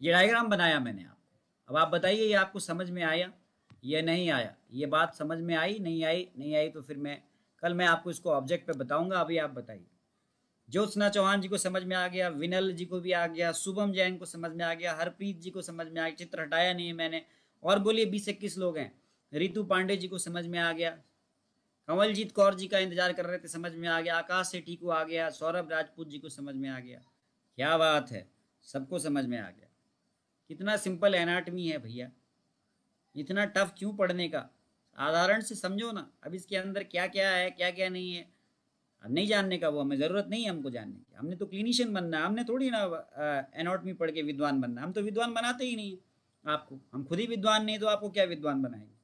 ये डायग्राम बनाया मैंने आपको, अब आप बताइए ये आपको समझ में आया या नहीं आया? ये बात समझ में आई नहीं आई? नहीं आई तो फिर कल मैं आपको इसको ऑब्जेक्ट पे बताऊंगा। अभी आप बताइए। ज्योत्सना चौहान जी को समझ में आ गया, विनल जी को भी आ गया, शुभम जैन को समझ में आ गया, हरप्रीत जी को समझ में आ गया, चित्र हटाया नहीं है मैंने। और बोलिए 20-21 लोग हैं। रितु पांडे जी को समझ में आ गया, कंवलजीत कौर जी का इंतजार कर रहे थे, समझ में आ गया, आकाश सेठी को आ गया, सौरभ राजपूत जी को समझ में आ गया। क्या बात है, सबको समझ में आ गया। कितना सिंपल एनाटमी है भैया, इतना टफ क्यों पढ़ने का? साधारण से समझो ना। अब इसके अंदर क्या क्या है क्या क्या नहीं है अब नहीं जानने का, वो हमें ज़रूरत नहीं है हमको जानने की। हमने तो क्लिनिशियन बनना है, हमने थोड़ी ना एनाटमी पढ़ के विद्वान बनना। हम तो विद्वान बनाते ही नहीं आपको, हम खुद ही विद्वान नहीं तो आपको क्या विद्वान बनाएंगे?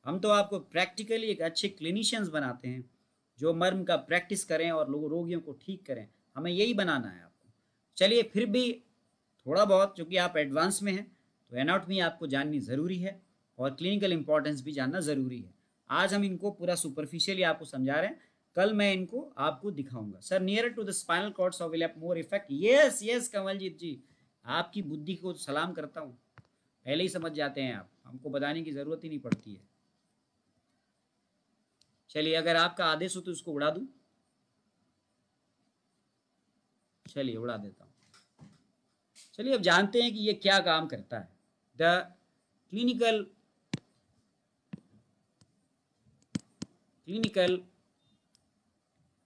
हम तो आपको प्रैक्टिकली एक अच्छे क्लिनिशियंस बनाते हैं जो मर्म का प्रैक्टिस करें और लोग रोगियों को ठीक करें। हमें यही बनाना है आपको। चलिए फिर भी थोड़ा बहुत, चूँकि आप एडवांस में हैं तो एनाटमी आपको जाननी ज़रूरी है और क्लिनिकल इंपॉर्टेंस भी जानना ज़रूरी है। आज हम इनको पूरा सुपरफिशियली आपको समझा रहे हैं, कल मैं इनको आपको दिखाऊंगा। Sir near to the spinal cords overlap more effect. Yes yes Kamaljeet ji, आपकी बुद्धि को सलाम करता हूँ, पहले ही समझ जाते हैं आप, हमको बताने की ज़रूरत ही नहीं पड़ती है। चलिए अगर आपका आदेश हो तो इसको उड़ा दूँ। चलिए उड़ा देता हूँ। चलिए अब जानते हैं कि ये क्या काम करता है। द क्लिनिकल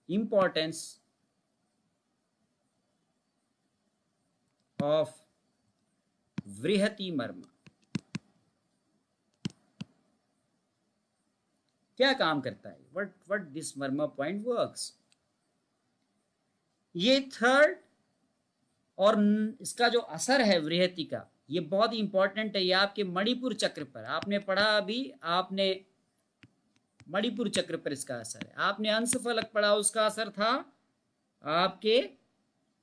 importance of बृहति मर्म। क्या काम करता है? what this मर्म पॉइंट वर्क्स। ये थर्ड और इसका जो असर है बृहति का, ये बहुत इंपॉर्टेंट है। ये आपके मणिपुर चक्र पर आपने पढ़ा, अभी आपने मणिपुर चक्र पर इसका असर है। आपने अंशफलक पढ़ा, उसका असर था आपके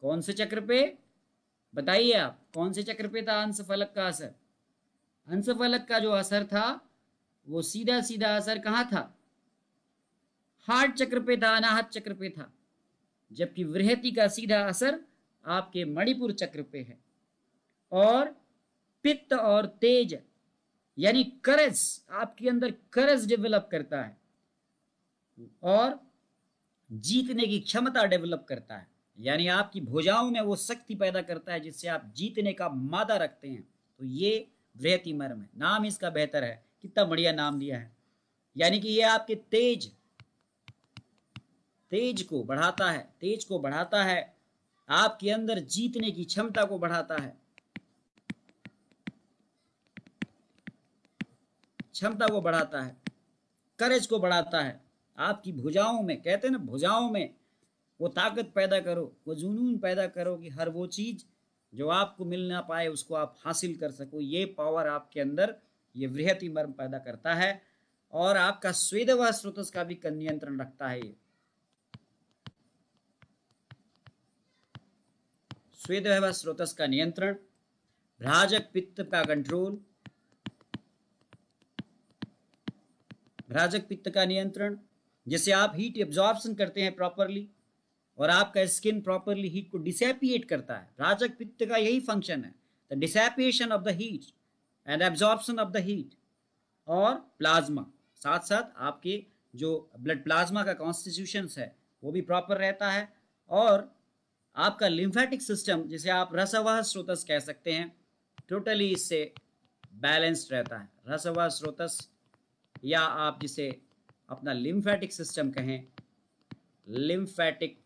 कौन से चक्र पे? बताइए आप, कौन से चक्र पे था अंशफलक का असर? अंशफलक का जो असर था वो सीधा सीधा असर कहाँ था? हार्ट चक्र पे था, अनाहत चक्र पे था। जबकि बृहति का सीधा असर आपके मणिपुर चक्र पे है। और पित्त और तेज यानी करज, आपके अंदर करज डेवलप करता है और जीतने की क्षमता डेवलप करता है। यानी आपकी भुजाओं में वो शक्ति पैदा करता है जिससे आप जीतने का मादा रखते हैं। तो ये बृहति मर्म है। नाम इसका बेहतर है, कितना बढ़िया नाम दिया है। यानी कि ये आपके तेज को बढ़ाता है, आपके अंदर जीतने की क्षमता को बढ़ाता है, करेज को बढ़ाता है। आपकी भुजाओं में, कहते हैं ना भुजाओं में वो ताकत पैदा करो, वो जुनून पैदा करो कि हर वो चीज जो आपको मिल ना पाए उसको आप हासिल कर सको। ये पावर आपके अंदर ये बृहति मर्म पैदा करता है और आपका स्वेदवा स्रोतस का भी नियंत्रण रखता है। ये स्वेदवा स्रोतस का नियंत्रण, भ्राजक पित्त का कंट्रोल, भ्राजक पित्त का नियंत्रण, जिससे आप हीट एब्जॉर्प्शन करते हैं प्रॉपरली और आपका स्किन प्रॉपरली हीट को डिसैपिएट करता है। भ्राजक पित्त का यही फंक्शन है, the dissipation of the heat. And absorption of the heat, और प्लाज्मा, साथ साथ आपके जो ब्लड प्लाज्मा का कॉन्स्टिट्यूशन है वो भी प्रॉपर रहता है, और आपका लिम्फेटिक सिस्टम, जिसे आप रसवह स्रोतस कह सकते हैं, टोटली इससे बैलेंस्ड रहता है। रसवह स्रोतस, या आप जिसे अपना लिम्फेटिक सिस्टम कहें, लिम्फेटिक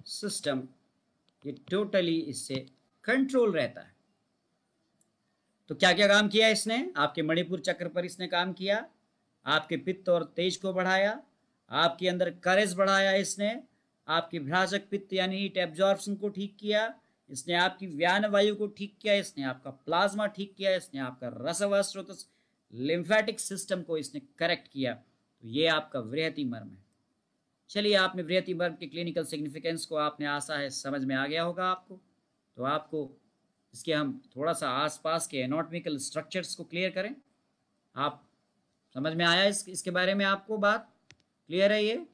सिस्टम, ये टोटली इससे कंट्रोल रहता है। तो क्या क्या काम किया इसने? आपके मणिपुर चक्र पर इसने काम किया, आपके पित्त और तेज को बढ़ाया, आपके अंदर करेज बढ़ाया इसने, आपकी भ्राजक पित्त यानी हीट एब्जॉर्प्शन को ठीक किया, इसने आपकी व्यान वायु को ठीक किया, इसने आपका प्लाज्मा ठीक किया, इसने आपका रसवह स्रोत लिम्फेटिक सिस्टम को इसने करेक्ट किया। तो ये आपका वृहति मर्म है। चलिए, आपने वृहति मर्म के क्लिनिकल सिग्निफिकेंस को आपने आशा है समझ में आ गया होगा आपको। तो आपको इसके हम थोड़ा सा आसपास के एनाटॉमिकल स्ट्रक्चर्स को क्लियर करें। आप समझ में आया इसके बारे में? आपको बात क्लियर है? ये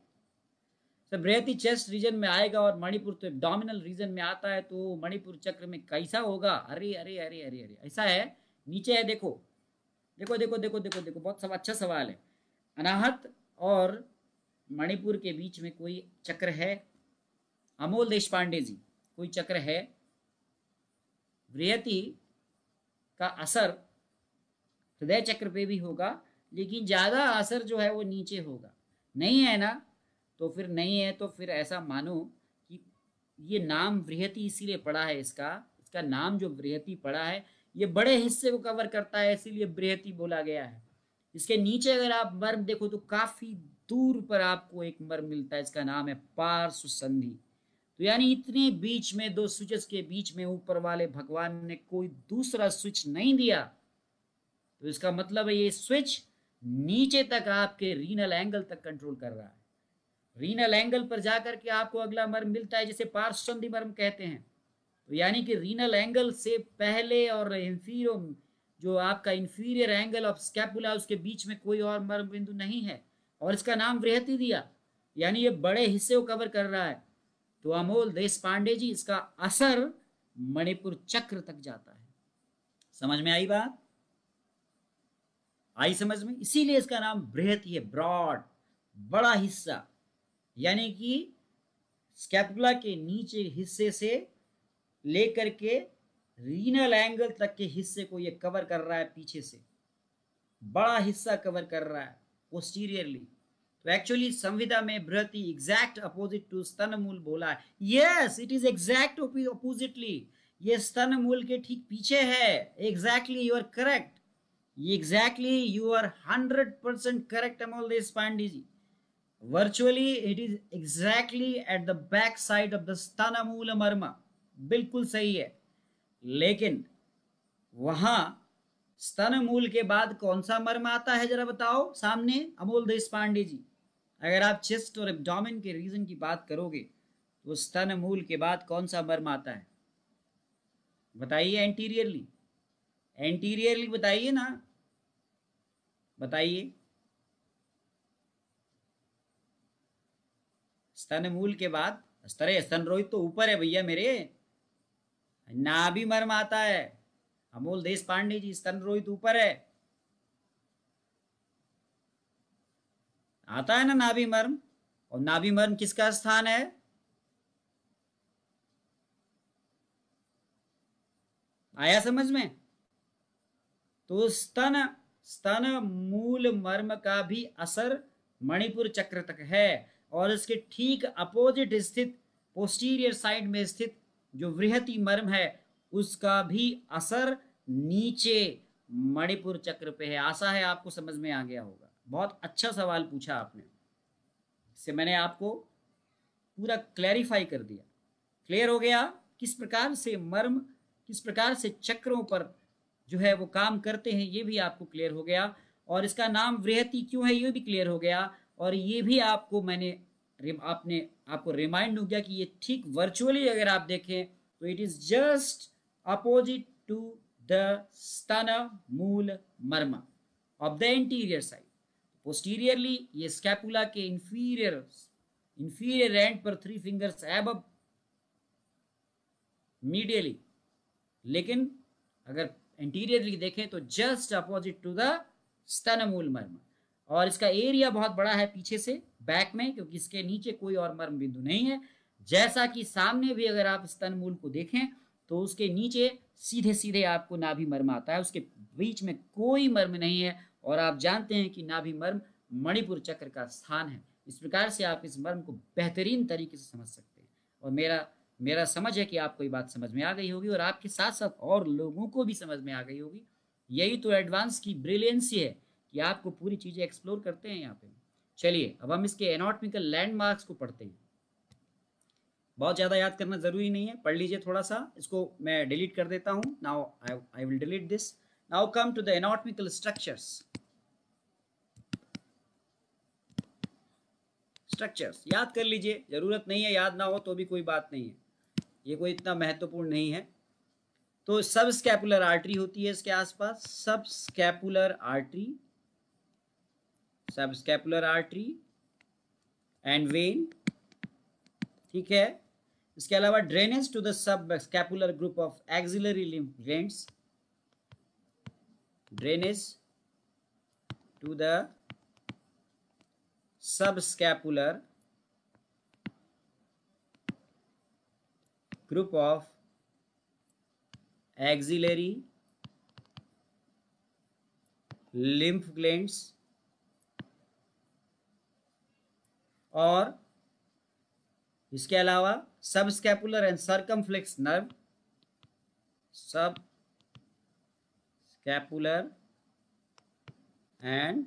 सब वृहति चेस्ट रीजन में आएगा और मणिपुर तो एब्डोमिनल रीजन में आता है। तो मणिपुर चक्र में कैसा होगा? अरे अरे अरे अरे अरे, ऐसा है, नीचे है, देखो देखो देखो देखो देखो देखो, बहुत सब अच्छा सवाल है। अनाहत और मणिपुर के बीच में कोई चक्र है? अमोल देशपांडे जी, कोई चक्र है? वृहति का असर हृदय चक्र पे भी होगा, लेकिन ज्यादा असर जो है वो नीचे होगा। नहीं है ना? तो फिर नहीं है, तो फिर ऐसा मानो कि ये नाम वृहति इसीलिए पड़ा है, इसका नाम जो वृहति पड़ा है ये बड़े हिस्से को कवर करता है, इसीलिए वृहति बोला गया है। इसके नीचे अगर आप मर्म देखो तो काफी दूर पर आपको एक मर्म मिलता है, इसका नाम है पार्श्व संधि। तो यानी इतने बीच में, दो स्विचेस के बीच में ऊपर वाले भगवान ने कोई दूसरा स्विच नहीं दिया। तो इसका मतलब है ये स्विच नीचे तक आपके रीनल एंगल तक कंट्रोल कर रहा है। रीनल एंगल पर जाकर के आपको अगला मर्म मिलता है जिसे पार्श्व संधि मर्म कहते हैं। तो यानी कि रीनल एंगल से पहले और इंफीरियर, जो आपका इंफीरियर एंगल ऑफ स्कैपुला, उसके बीच में कोई और मर्म बिंदु नहीं है, और इसका नाम वृहति दिया, यानी ये बड़े हिस्से को कवर कर रहा है। तो अमोल देशपांडे जी, इसका असर मणिपुर चक्र तक जाता है। समझ में आई बात? आई समझ में? इसीलिए इसका नाम बृहति है, ब्रॉड, बड़ा हिस्सा, यानी कि स्कैपुला के नीचे हिस्से से लेकर के रीनल एंगल तक के हिस्से को ये कवर कर रहा है, पीछे से बड़ा हिस्सा कवर कर रहा है पोस्टीरियरली। तो एक्चुअली संविदा में बृहति एग्जैक्ट अपोजिट टू स्तन मूल बोला है। Yes, it is exact oppositely, ये स्तन मूल के ठीक पीछे है। Exactly, you are correct, exactly you are 100% correct Amol Deshpande ji. Virtually it is exactly at the back side of the स्तनमूल मर्म, बिल्कुल सही है। लेकिन वहां स्तनमूल के बाद कौन सा मर्म आता है, जरा बताओ सामने अमोल देशपांडे जी। अगर आप चेस्ट और एब्डोमेन के रीजन की बात करोगे तो स्तनमूल के बाद कौन सा मर्म आता है? बताइए, एंटीरियरली, एंटीरियरली बताइए ना, बताइए। स्तन मूल के बाद स्तन रोहित तो ऊपर है भैया मेरे, नाभि मर्म आता है। अमोल देशपांडे जी, स्तन रोहित ऊपर है, आता है ना नाभि मर्म। और नाभि मर्म किसका स्थान है? आया समझ में? तो स्तन मूल मर्म का भी असर मणिपुर चक्र तक है, और इसके ठीक अपोजिट स्थित पोस्टीरियर साइड में स्थित जो वृहति मर्म है उसका भी असर नीचे मणिपुर चक्र पे है। आशा है आपको समझ में आ गया होगा। बहुत अच्छा सवाल पूछा आपने, इससे मैंने आपको पूरा क्लैरिफाई कर दिया, क्लियर हो गया किस प्रकार से मर्म, किस प्रकार से चक्रों पर जो है वो काम करते हैं, ये भी आपको क्लियर हो गया। और इसका नाम वृहति क्यों है ये भी क्लियर हो गया। और ये भी आपको आपको रिमाइंड हो गया कि ये ठीक वर्चुअली अगर आप देखें तो it is just opposite to the stana mula marma of the anterior side. Posteriorly ये स्कैपुला के इंफीरियर एंड पर 3 फिंगर्स एबव मीडियली, लेकिन अगर इंटीरियरली देखें तो जस्ट अपोजिट टू द स्तनमूल मर्म, और इसका एरिया बहुत बड़ा है पीछे से बैक में, क्योंकि इसके नीचे कोई और मर्म बिंदु नहीं है। जैसा कि सामने भी अगर आप स्तनमूल को देखें तो उसके नीचे सीधे सीधे आपको नाभि मर्म आता है, उसके बीच में कोई मर्म नहीं है। और आप जानते हैं कि नाभि मर्म मणिपुर चक्र का स्थान है। इस प्रकार से आप इस मर्म को बेहतरीन तरीके से समझ सकते हैं, और मेरा समझ है कि आपको ये बात समझ में आ गई होगी, और आपके साथ साथ और लोगों को भी समझ में आ गई होगी। यही तो एडवांस की ब्रिलियंसी है कि आपको पूरी चीज़ें एक्सप्लोर करते हैं यहाँ पे। चलिए अब हम इसके एनाटॉमिकल लैंडमार्क्स को पढ़ते हैं। बहुत ज़्यादा याद करना ज़रूरी नहीं है, पढ़ लीजिए थोड़ा सा। इसको मैं डिलीट कर देता हूँ। Now I will delete this. Now come to the anatomical structures. याद कर लीजिए, ज़रूरत नहीं है, याद ना हो तो भी कोई बात नहीं है, ये कोई इतना महत्वपूर्ण नहीं है। तो सब स्कैपुलर आर्टरी होती है इसके आसपास, सब स्कैपुलर आर्टरी एंड वेन, ठीक है। इसके अलावा drainage to the subscapular group of axillary lymph glands, drainage to the subscapular group of axillary lymph glands, और इसके अलावा subscapular and circumflex nerve, subscapular and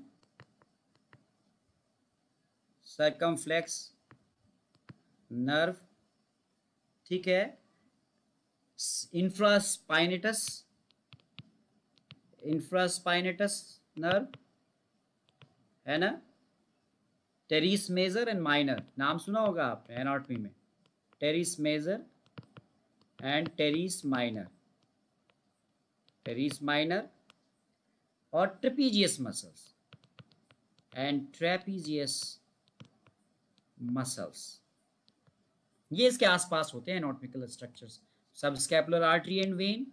circumflex nerve, ठीक है। Infraspinatus nerve है ना। टेरिस मेजर एंड माइनर, नाम सुना होगा आपने एनाटॉमी में, teres major and teres minor, और trapezius muscles and trapezius muscles, ये इसके आसपास होते हैं anatomical structures. Subscapular artery and vein,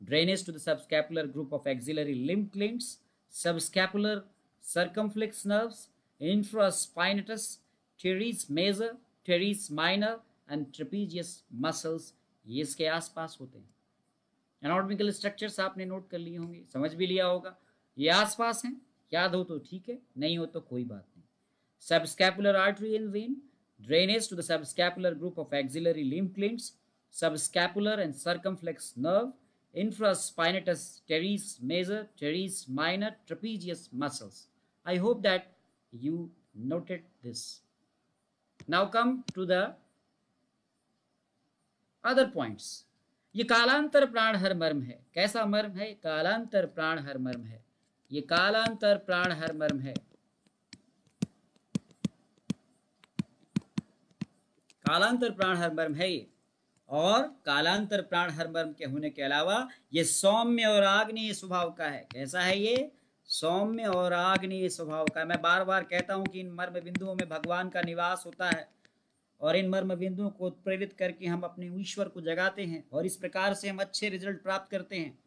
drainage to the subscapular group of axillary lymph glands, subscapular circumflex nerves, infraspinatus, teres major, teres minor and trapezius muscles, ये इसके आसपास होते हैं। एनाटॉमिकल स्ट्रक्चर्स आपने नोट कर लिए होंगे, समझ भी लिया होगा, ये आसपास हैं। याद हो तो ठीक है, नहीं हो तो कोई बात नहीं। Subscapular artery and vein, drainage to the subscapular group of axillary lymph glands, subscapular and circumflex nerve, infraspinatus, teres major, teres minor, trapezius muscles. I hope that you noted this. Now come to the other points. ये कालांतर प्राणहर मर्म है। कैसा मर्म है? कालांतर प्राणहर मर्म है। ये कालांतर प्राणहर मर्म है। कालांतर प्राणहर मर्म है ये। और कालांतर प्राणहर मर्म के होने के अलावा ये सौम्य और आग्नेय स्वभाव का है। कैसा है ये? सौम्य और आग्नेय स्वभाव का। मैं बार बार कहता हूं कि इन मर्म बिंदुओं में भगवान का निवास होता है, और इन मर्म बिंदुओं को प्रेरित करके हम अपने ईश्वर को जगाते हैं, और इस प्रकार से हम अच्छे रिजल्ट प्राप्त करते हैं।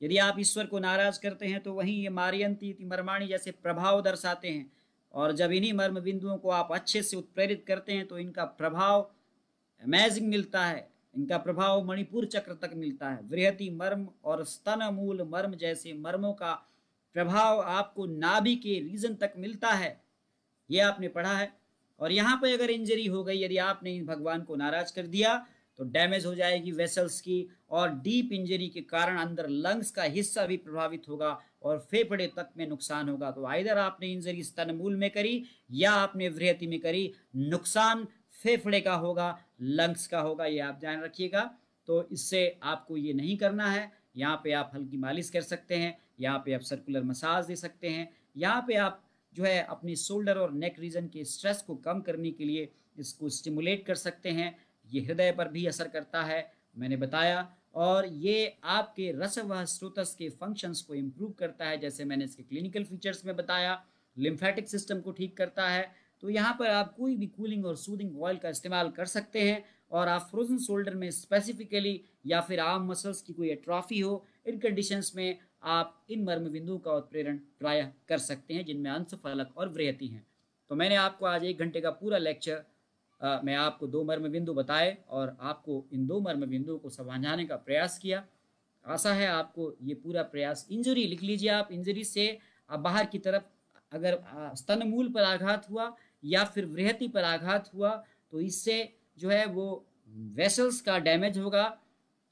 यदि आप ईश्वर को नाराज करते हैं तो वहीं ये मारियंती इति मर्माणी जैसे प्रभाव दर्शाते हैं, और जब इन्हीं मर्म बिंदुओं को आप अच्छे से उत्प्रेरित करते हैं तो इनका प्रभाव अमेजिंग मिलता है। इनका प्रभाव मणिपुर चक्र तक मिलता है। वृहति मर्म और स्तन मूल मर्म जैसे मर्मों का प्रभाव आपको नाभि के रीजन तक मिलता है, ये आपने पढ़ा है। और यहाँ पे अगर इंजरी हो गई, यदि आपने भगवान को नाराज कर दिया तो डैमेज हो जाएगी वेसल्स की, और डीप इंजरी के कारण अंदर लंग्स का हिस्सा भी प्रभावित होगा और फेफड़े तक में नुकसान होगा। तो आइदर आपने इंजरी स्तनमूल में करी या आपने वृहति में करी, नुकसान फेफड़े का होगा, लंग्स का होगा, ये आप ध्यान रखिएगा। तो इससे आपको ये नहीं करना है। यहाँ पे आप हल्की मालिश कर सकते हैं, यहाँ पे आप सर्कुलर मसाज दे सकते हैं, यहाँ पे आप जो है अपनी शोल्डर और नेक रीजन के स्ट्रेस को कम करने के लिए इसको स्टिमुलेट कर सकते हैं। ये हृदय पर भी असर करता है, मैंने बताया, और ये आपके रसवह स्रोतस के फंक्शंस को इम्प्रूव करता है, जैसे मैंने इसके क्लिनिकल फीचर्स में बताया। लिम्फेटिक सिस्टम को ठीक करता है। तो यहाँ पर आप कोई भी कूलिंग और सूदिंग ऑयल का इस्तेमाल कर सकते हैं। और आप फ्रोजन शोल्डर में स्पेसिफिकली, या फिर आर्म मसल्स की कोई एट्रॉफी हो, इन कंडीशंस में आप इन मर्म बिंदुओं का उत्प्रेरण प्रायः कर सकते हैं जिनमें अंश फलक और वृहति हैं। तो मैंने आपको आज 1 घंटे का पूरा लेक्चर मैं आपको 2 मर्म बिंदु बताए और आपको इन 2 मर्म बिंदुओं को समझाने का प्रयास किया। आशा है आपको ये पूरा प्रयास, इंजरी लिख लीजिए आप, इंजरी से बाहर की तरफ अगर स्तन मूल पर आघात हुआ या फिर वृहति पर आघात हुआ तो इससे जो है वो वेसल्स का डैमेज होगा।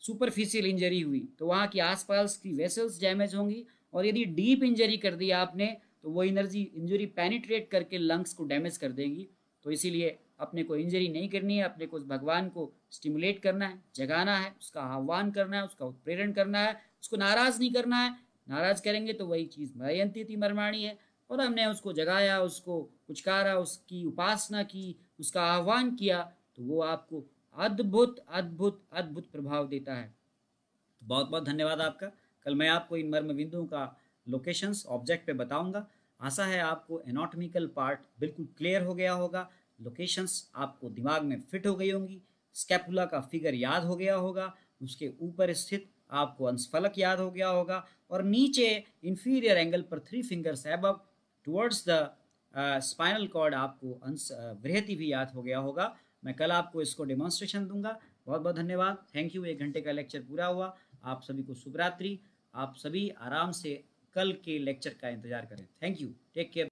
सुपरफिशियल इंजरी हुई तो वहाँ की आसपास की वेसल्स डैमेज होंगी, और यदि डीप इंजरी कर दी आपने तो वो इंजरी पेनिट्रेट करके लंग्स को डैमेज कर देगी। तो इसीलिए अपने को इंजरी नहीं करनी है, अपने को उस भगवान को स्टिमुलेट करना है, जगाना है, उसका आह्वान करना है, उसका उत्प्रेरण करना है, उसको नाराज नहीं करना है। नाराज करेंगे तो वही चीज़ मयंती थी मरमाणी है, और हमने उसको जगाया, उसको पुचकारा, उसकी उपासना की, उसका आह्वान किया, तो वो आपको अद्भुत अद्भुत अद्भुत प्रभाव देता है। तो बहुत बहुत धन्यवाद आपका। कल मैं आपको इन मर्म बिंदुओं का लोकेशंस ऑब्जेक्ट पे बताऊंगा। आशा है आपको एनाटॉमिकल पार्ट बिल्कुल क्लियर हो गया होगा, लोकेशंस आपको दिमाग में फिट हो गई होंगी, स्कैपुला का फिगर याद हो गया होगा, उसके ऊपर स्थित आपको अंशफलक याद हो गया होगा, और नीचे इंफीरियर एंगल पर 3 fingers above towards the spinal cord आपको अंश वृहति भी याद हो गया होगा। मैं कल आपको इसको डेमोन्स्ट्रेशन दूंगा। बहुत बहुत धन्यवाद, थैंक यू। 1 घंटे का लेक्चर पूरा हुआ। आप सभी को शुभ रात्रि। आप सभी आराम से कल के लेक्चर का इंतजार करें। Thank you, take care.